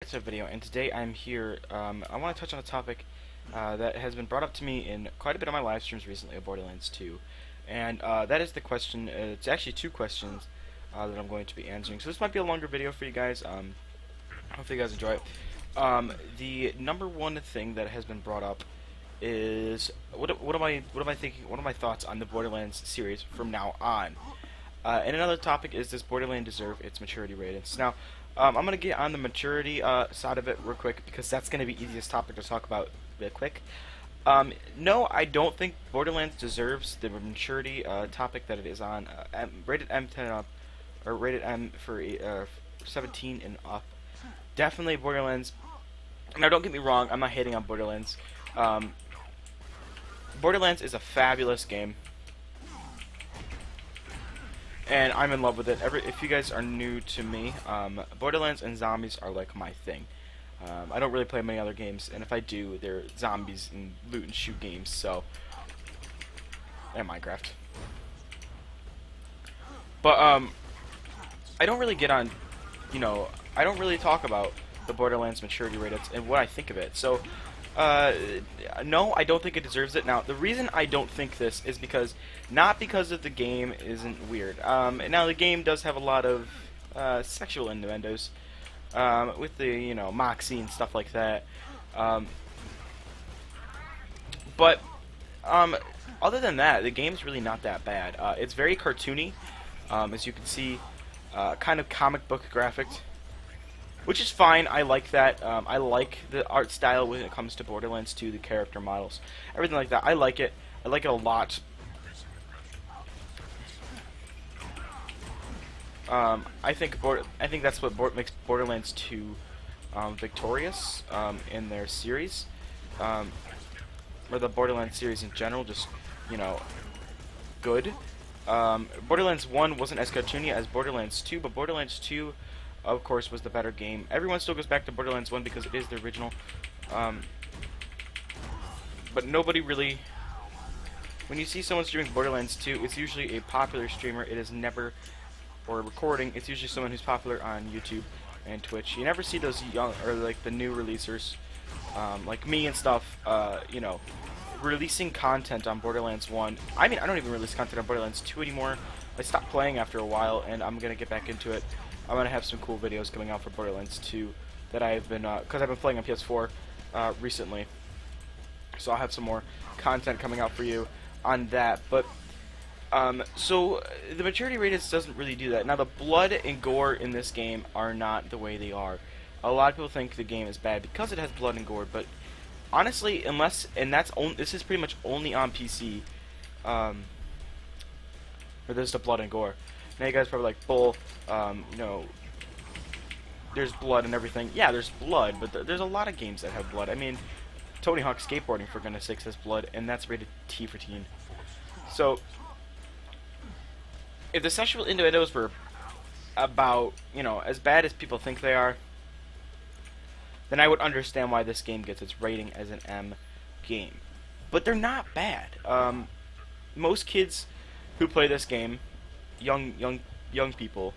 to a video, and today I'm here. I want to touch on a topic that has been brought up to me in quite a bit of my live streams recently of Borderlands 2, and that is the question. It's actually two questions that I'm going to be answering. So this might be a longer video for you guys. Hopefully you guys enjoy it. The number one thing that has been brought up is what am I thinking? What are my thoughts on the Borderlands series from now on? And another topic is, does Borderlands deserve its maturity ratings? Now, I'm going to get on the maturity side of it real quick, because that's going to be the easiest topic to talk about real quick. No, I don't think Borderlands deserves the maturity topic that it is on. Rated M10 and up, or rated M for 17 and up. Definitely Borderlands. Now, don't get me wrong, I'm not hating on Borderlands. Borderlands is a fabulous game, and I'm in love with it. If you guys are new to me, Borderlands and zombies are like my thing. I don't really play many other games, and if I do, they're zombies and loot and shoot games. So, and Minecraft. But I don't really get on, I don't really talk about the Borderlands maturity ratings and what I think of it. So, no, I don't think it deserves it. Now, the reason I don't think this is not because of the game isn't weird. Now, the game does have a lot of sexual innuendos with the, Moxie and stuff like that. But other than that, the game's really not that bad. It's very cartoony, as you can see, kind of comic book graphic, which is fine. I like that. I like the art style when it comes to Borderlands 2, the character models, everything like that. I like it. I like it a lot. I think that's what makes Borderlands 2 victorious in their series, or the Borderlands series in general. Just good. Borderlands 1 wasn't as cartoony as Borderlands 2, but Borderlands 2, of course, was the better game. Everyone still goes back to Borderlands 1 because it is the original. But nobody really... When you see someone streaming Borderlands 2, it's usually a popular streamer. It is never... or recording. It's usually someone who's popular on YouTube and Twitch. You never see those young, or like the new releasers, like me and stuff, releasing content on Borderlands 1. I mean, I don't even release content on Borderlands 2 anymore. I stopped playing after a while, and I'm gonna get back into it. I'm gonna have some cool videos coming out for Borderlands 2 that I've been, because I've been playing on PS4 recently. So I'll have some more content coming out for you on that. But so the maturity ratings doesn't really do that. Now, the blood and gore in this game are not the way they are. A lot of people think the game is bad because it has blood and gore, but honestly, this is pretty much only on PC, where there's the blood and gore. Now you guys are probably like, bull, there's blood and everything. Yeah, there's blood, but there's a lot of games that have blood. I mean, Tony Hawk Skateboarding, for goodness sakes, has blood, and that's rated T for teen. So, if the sexual innuendos were about, as bad as people think they are, then I would understand why this game gets its rating as an M game. But they're not bad. Most kids who play this game, young people,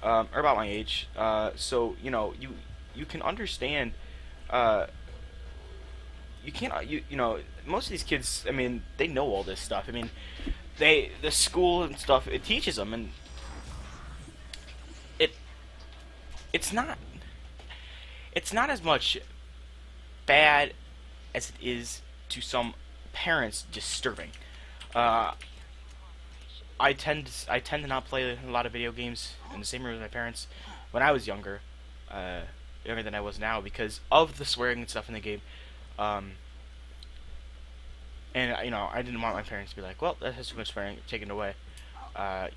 are about my age. So you can understand. Most of these kids, I mean, they know all this stuff. I mean, the school and stuff, it teaches them, and it's not as much bad as it is to some parents disturbing. I tend to not play a lot of video games in the same room as my parents when I was younger than I was now, because of the swearing and stuff in the game. And I didn't want my parents to be like, well, that has too much swearing, take it away,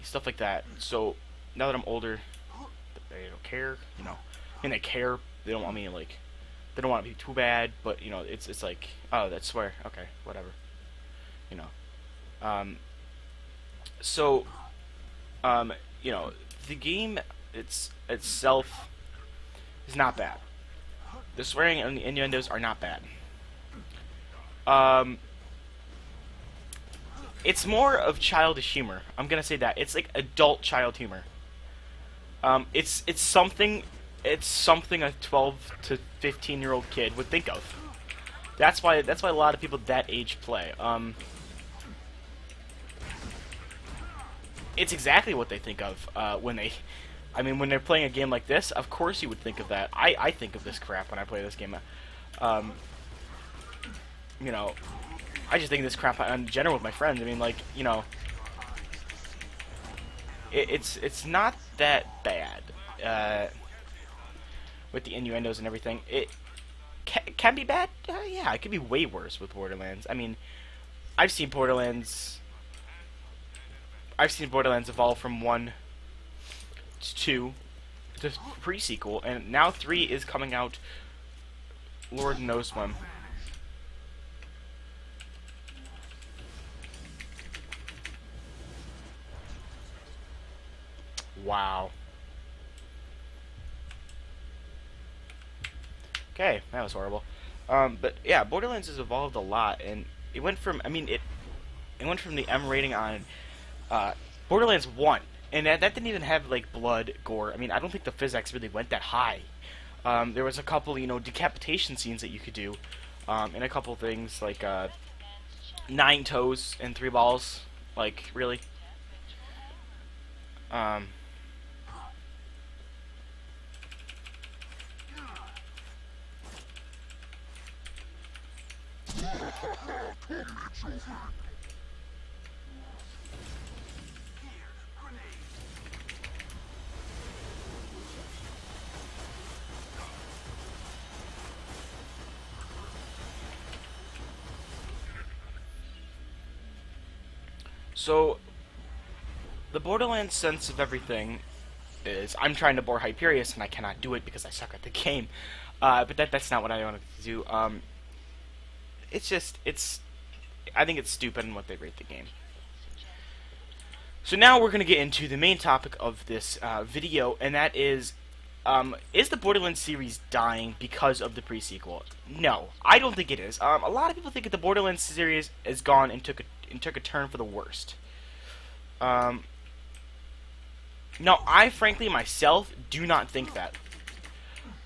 stuff like that. So now that I'm older, they don't care, and they care. They don't want me they don't want it to be too bad, but it's like, oh, that's swear, okay, whatever, So, the game itself is not bad. The swearing and the innuendos are not bad. It's more of childish humor. I'm gonna say that. It's like adult child humor. It's something it's something a 12 to 15-year-old kid would think of. That's why a lot of people that age play. It's exactly what they think of when they. I mean, when they're playing a game like this, of course you would think of that. I think of this crap when I play this game. You know, I just think of this crap in general with my friends. I mean, like, you know, it's not that bad with the innuendos and everything. It can be bad. Yeah, it could be way worse with Borderlands. I mean, I've seen Borderlands evolve from 1 to 2 to pre-sequel, and now 3 is coming out. Lord knows when. Wow. Okay, that was horrible. But yeah, Borderlands has evolved a lot, and it went from, I mean, it went from the M rating on Borderlands 1, and that didn't even have, like, blood, gore. I mean, I don't think the physics really went that high. There was a couple, you know, decapitation scenes that you could do, and a couple things, like, 9 toes and 3 balls. Like, really? So, the Borderlands sense of everything is, I'm trying to bore Hyperius, and I cannot do it because I suck at the game. But that's not what I wanted to do. It's just, I think it's stupid in what they rate the game. So now we're going to get into the main topic of this video, and that is the Borderlands series dying because of the pre-sequel? No, I don't think it is. A lot of people think that the Borderlands series is gone and took a turn for the worst. No, I frankly myself do not think that.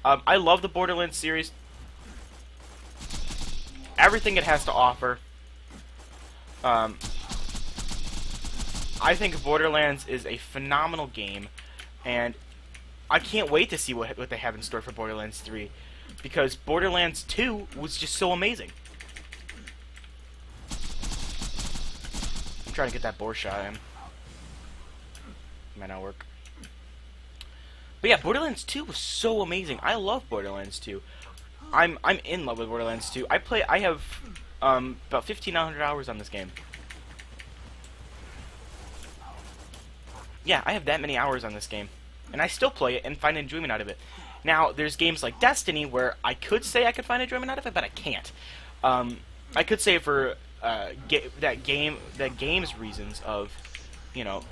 I love the Borderlands series. Everything it has to offer. I think Borderlands is a phenomenal game, and I can't wait to see what they have in store for Borderlands 3, because Borderlands 2 was just so amazing. I'm trying to get that boar shot in. Might not work. But yeah, Borderlands 2 was so amazing. I love Borderlands 2. I'm in love with Borderlands 2. I have about 1,500 hours on this game. Yeah, I have that many hours on this game, and I still play it and find enjoyment out of it. Now, there's games like Destiny where I could say I could find enjoyment out of it, but I can't. I could say for that game's reasons of, you know.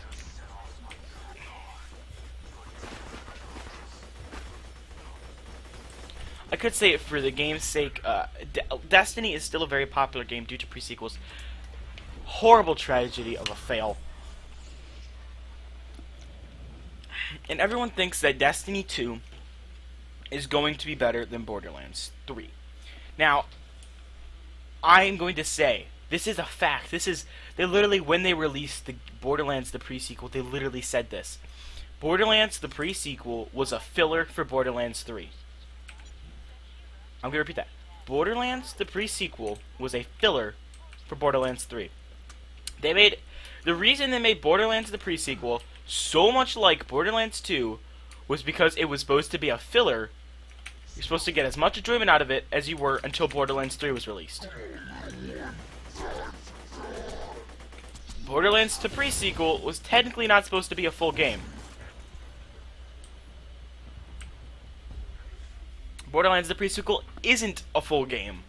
I could say it for the game's sake. Destiny is still a very popular game due to pre-sequels. Horrible tragedy of a fail. And everyone thinks that Destiny 2 is going to be better than Borderlands 3. Now, I am going to say, this is a fact. They literally, when they released the Borderlands, the pre-sequel, they literally said this. Borderlands, the pre-sequel, was a filler for Borderlands 3. I'm going to repeat that. Borderlands, the pre-sequel, was a filler for Borderlands 3. The reason they made Borderlands, the pre-sequel, so much like Borderlands 2 was because it was supposed to be a filler. You're supposed to get as much enjoyment out of it as you were until Borderlands 3 was released. Borderlands to pre-sequel was technically not supposed to be a full game. Borderlands the pre-sequel isn't a full game.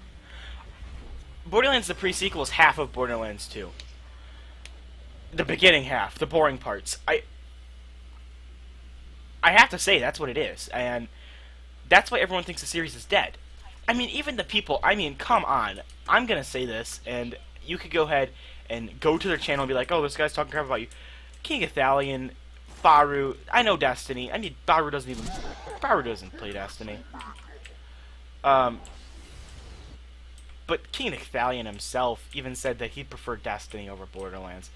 Borderlands the pre-sequel is half of Borderlands 2. The beginning half, the boring parts. I have to say that's what it is, and that's why everyone thinks the series is dead. I mean, even the people, I mean, come on. I'm gonna say this, and you could go ahead and go to their channel and be like, oh, this guy's talking crap about you. King Ithalian Baru. I know Destiny. I mean, Baru doesn't play Destiny. But King Ithalian himself even said that he preferred Destiny over Borderlands.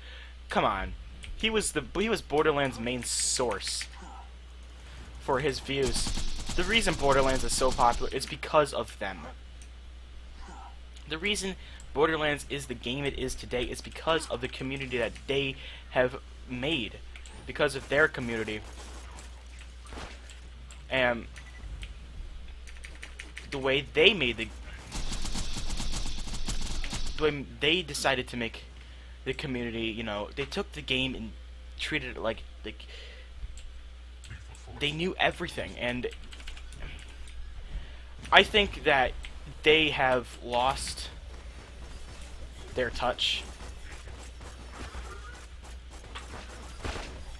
Come on, he was Borderlands' main source for his views. The reason Borderlands is so popular is because of them. The reason Borderlands is the game it is today is because of the community that they have made, because of their community, and the way they made the way they decided to make the community. You know, they took the game and treated it like they knew everything, and I think that they have lost their touch.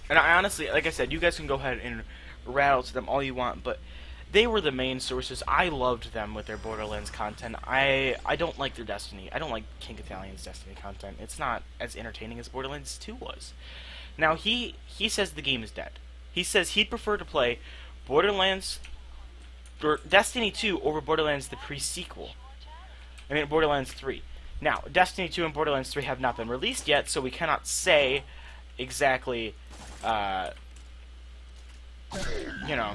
And I honestly, like I said, you guys can go ahead and rattle to them all you want, but they were the main sources. I loved them with their Borderlands content. I don't like their Destiny. I don't like King Ithalian's Destiny content. It's not as entertaining as Borderlands 2 was. Now, he says the game is dead. He says he'd prefer to play Borderlands or Destiny 2 over Borderlands the pre-sequel. I mean, Borderlands 3. Now, Destiny 2 and Borderlands 3 have not been released yet, so we cannot say exactly, you know,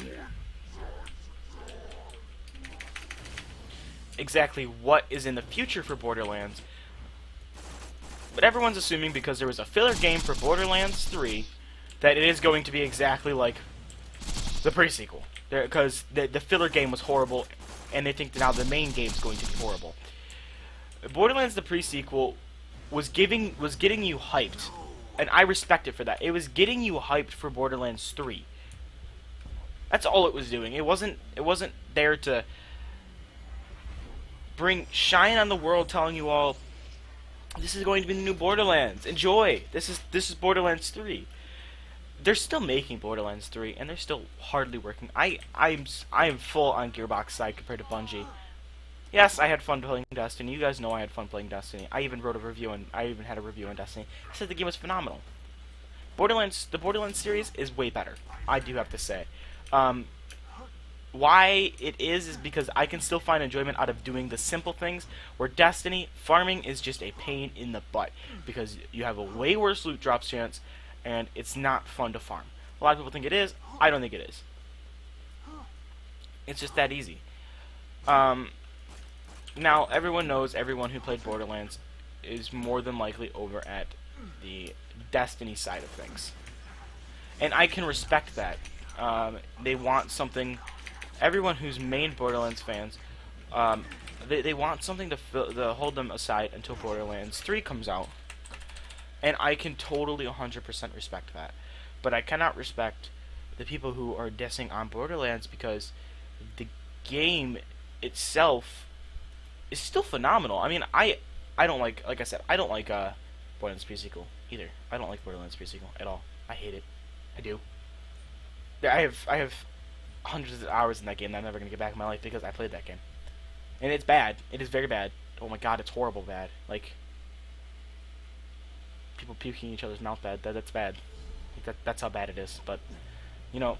exactly what is in the future for Borderlands. But everyone's assuming, because there was a filler game for Borderlands 3, that it is going to be exactly like the pre-sequel. Because the filler game was horrible, and they think that now the main game is going to be horrible. Borderlands the pre-sequel was getting you hyped, and I respect it for that. It was getting you hyped for Borderlands 3. That's all it was doing. It wasn't there to bring shine on the world, telling you all this is going to be the new Borderlands. Enjoy. This is Borderlands 3. They're still making Borderlands 3, and they're still hardly working. I am full on Gearbox side compared to Bungie. Yes, I had fun playing Destiny. You guys know I had fun playing Destiny. I even wrote a review, and I even had a review on Destiny. I said the game was phenomenal. The Borderlands series is way better, I do have to say. Why it is because I can still find enjoyment out of doing the simple things, where Destiny, farming is just a pain in the butt, because you have a way worse loot drops chance, and it's not fun to farm. A lot of people think it is. I don't think it is. It's just that easy. Now, everyone knows everyone who played Borderlands is more than likely over at the Destiny side of things. And I can respect that. They want something... Everyone who's main Borderlands fans, they want something to hold them aside until Borderlands 3 comes out. And I can totally 100% respect that. But I cannot respect the people who are dissing on Borderlands, because the game itself is still phenomenal. I mean, I don't like I said, I don't like Borderlands pre-sequel either. I don't like Borderlands pre-sequel at all. I hate it. I do. I have hundreds of hours in that game that I'm never going to get back in my life because I played that game. And it's bad. It is very bad. Oh my god, it's horrible bad. Like, people puking in each other's mouth bad. That's bad. That's how bad it is. But, you know,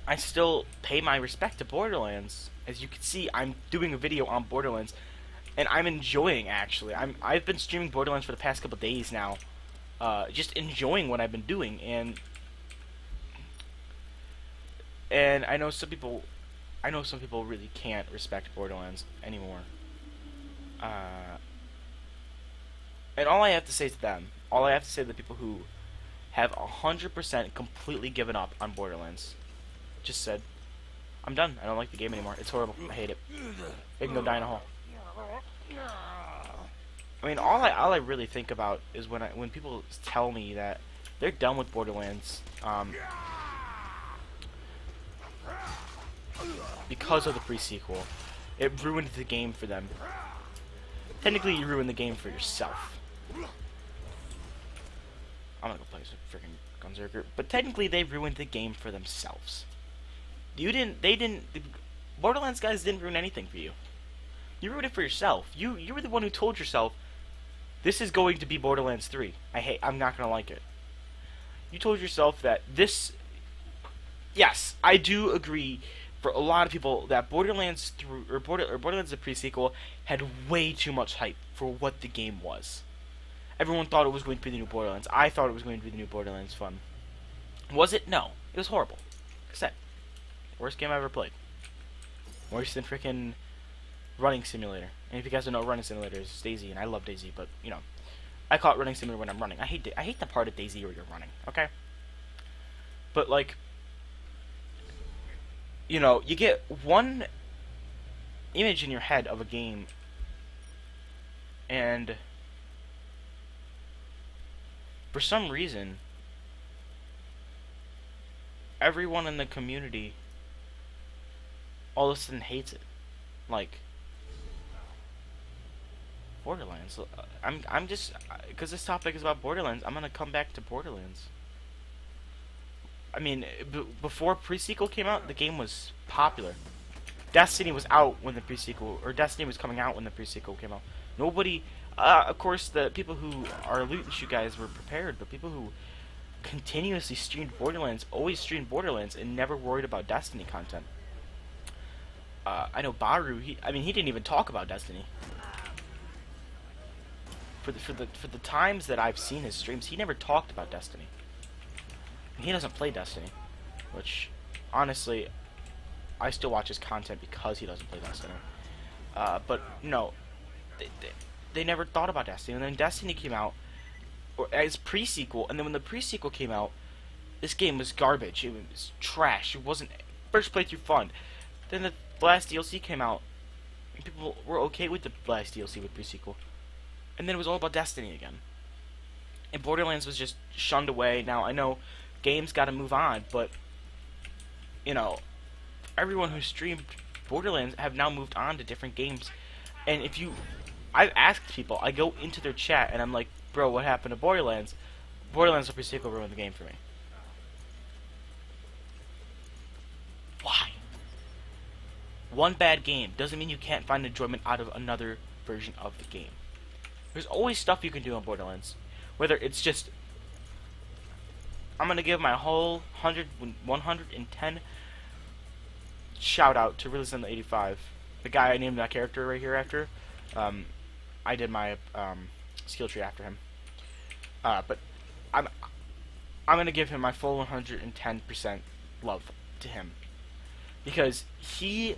I still pay my respect to Borderlands. As you can see, I'm doing a video on Borderlands, and I'm enjoying, actually. I've been streaming Borderlands for the past couple days now, just enjoying what I've been doing, and I know some people really can't respect Borderlands anymore. And all I have to say to them, all I have to say to the people who have 100% completely given up on Borderlands, just said, I'm done. I don't like the game anymore. It's horrible. I hate it. It can go die in a hole. I mean, all I really think about is when people tell me that they're done with Borderlands because of the pre-sequel. It ruined the game for them. Technically, you ruined the game for yourself. I'm gonna go play some freaking Gunzerker, but technically, they ruined the game for themselves. The Borderlands guys didn't ruin anything for you. You ruined it for yourself. You were the one who told yourself, this is going to be Borderlands 3. I'm not gonna like it. You told yourself that this. Yes, I do agree. For a lot of people, that Borderlands Borderlands the pre-sequel had way too much hype for what the game was. Everyone thought it was going to be the new Borderlands. I thought it was going to be the new Borderlands fun. Was it? No. It was horrible. Like I said, worst game I ever played. Worse than freaking Running Simulator. And if you guys don't know, Running Simulator is DayZ, and I love DayZ, but you know, I call it Running Simulator when I'm running. I hate the part of DayZ where you're running. Okay. But like, you know, you get one image in your head of a game, and for some reason, everyone in the community all of a sudden hates it. Like, Borderlands. I'm just, because this topic is about Borderlands, I'm gonna come back to Borderlands. I mean, before pre-sequel came out, the game was popular. Destiny was out when the pre-sequel, or Destiny was coming out when the pre-sequel came out. Nobody, of course, the people who are loot and shoot guys were prepared, but people who continuously streamed Borderlands always streamed Borderlands and never worried about Destiny content. I know Baru. He didn't even talk about Destiny. For the times that I've seen his streams, he never talked about Destiny. He doesn't play Destiny, which, honestly, I still watch his content because he doesn't play Destiny. But no, they never thought about Destiny. And then Destiny came out as pre-sequel, and then when the pre-sequel came out, this game was garbage. It was trash. It wasn't first playthrough fun. Then the last DLC came out, and people were okay with the last DLC with pre-sequel. And then it was all about Destiny again. And Borderlands was just shunned away. Now, I know games gotta move on, but, you know, everyone who streamed Borderlands have now moved on to different games. And if you... I've asked people, I go into their chat, and I'm like, bro, what happened to Borderlands? Borderlands the pre-sequel ruined the game for me. Why? One bad game doesn't mean you can't find enjoyment out of another version of the game. There's always stuff you can do on Borderlands. Whether it's just... I'm going to give my whole 110 shout out to Realism85. The guy I named that character right here after. I did my skill tree after him. But I'm going to give him my full 110% love to him. Because he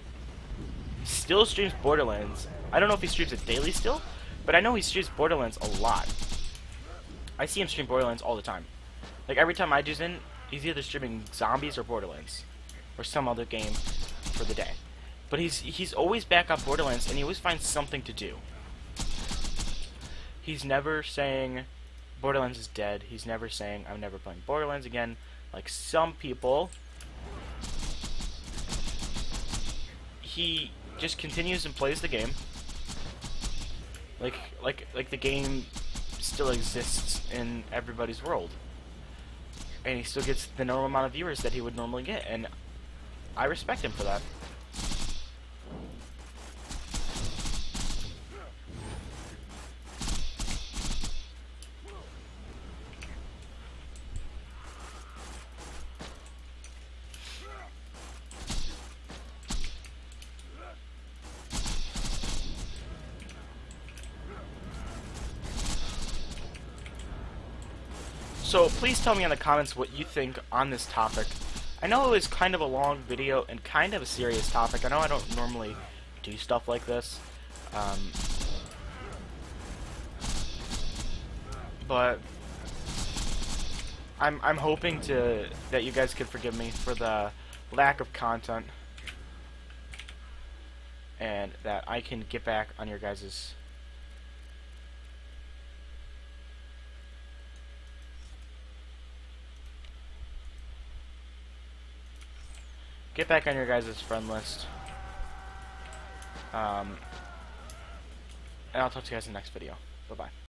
still streams Borderlands. I don't know if he streams it daily still, but I know he streams Borderlands a lot. I see him stream Borderlands all the time. Like, every time I do in, he's either streaming Zombies or Borderlands. Or some other game for the day. But he's always back on Borderlands, and he always finds something to do. He's never saying Borderlands is dead. He's never saying I'm never playing Borderlands again. Like some people. He just continues and plays the game. Like the game still exists in everybody's world. And he still gets the normal amount of viewers that he would normally get, and I respect him for that. So please tell me in the comments what you think on this topic. I know it was kind of a long video and kind of a serious topic. I know I don't normally do stuff like this. But I'm hoping that you guys could forgive me for the lack of content, and that I can get back on your guys's friend list. And I'll talk to you guys in the next video. Bye-bye.